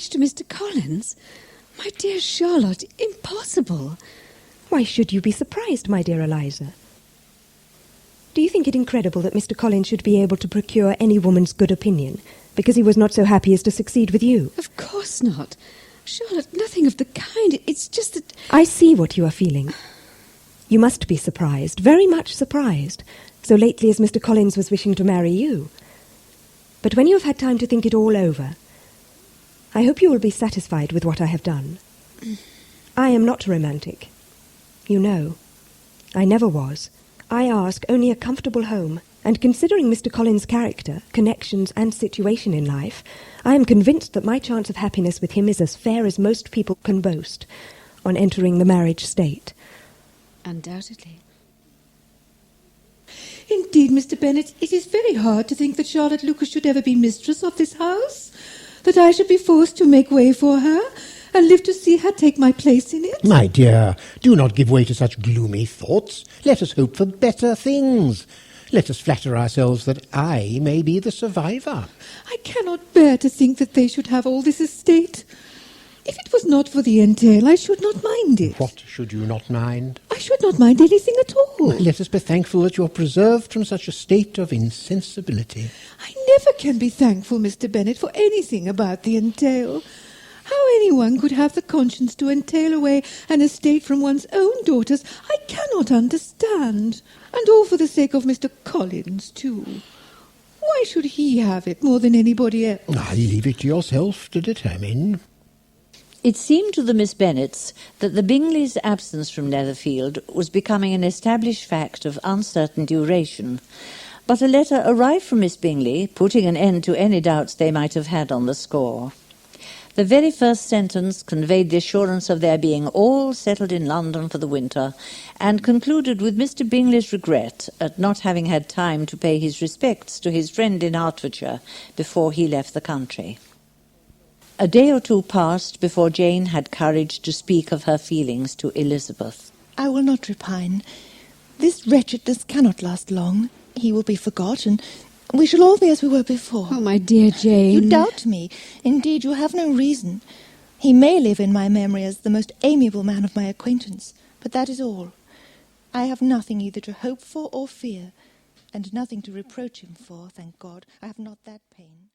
marriage to Mr. Collins? My dear Charlotte, impossible. Why should you be surprised, my dear Eliza? Do you think it incredible that Mr. Collins should be able to procure any woman's good opinion because he was not so happy as to succeed with you? Of course not. Charlotte, nothing of the kind. It's just that... I see what you are feeling. You must be surprised, very much surprised, so lately as Mr. Collins was wishing to marry you. But when you have had time to think it all over, I hope you will be satisfied with what I have done. I am not romantic. You know, I never was. I ask only a comfortable home, and considering Mr. Collins' character, connections, and situation in life, I am convinced that my chance of happiness with him is as fair as most people can boast on entering the marriage state. Undoubtedly. Indeed, Mr. Bennet, it is very hard to think that Charlotte Lucas should ever be mistress of this house, that I should be forced to make way for her, and live to see her take my place in it. My dear, do not give way to such gloomy thoughts. Let us hope for better things. Let us flatter ourselves that I may be the survivor. I cannot bear to think that they should have all this estate. If it was not for the entail, I should not mind it. What should you not mind? I should not mind anything at all. Let us be thankful that you are preserved from such a state of insensibility. I never can be thankful, Mr. Bennet, for anything about the entail. How anyone could have the conscience to entail away an estate from one's own daughters, I cannot understand. And all for the sake of Mr. Collins, too. Why should he have it more than anybody else? I leave it to yourself to determine. It seemed to the Miss Bennets that the Bingleys' absence from Netherfield was becoming an established fact of uncertain duration, but a letter arrived from Miss Bingley, putting an end to any doubts they might have had on the score. The very first sentence conveyed the assurance of their being all settled in London for the winter, and concluded with Mr. Bingley's regret at not having had time to pay his respects to his friend in Hertfordshire before he left the country. A day or two passed before Jane had courage to speak of her feelings to Elizabeth. I will not repine. This wretchedness cannot last long. He will be forgotten. We shall all be as we were before. Oh, my dear Jane. You doubt me. Indeed, you have no reason. He may live in my memory as the most amiable man of my acquaintance, but that is all. I have nothing either to hope for or fear, and nothing to reproach him for, thank God. I have not that pain.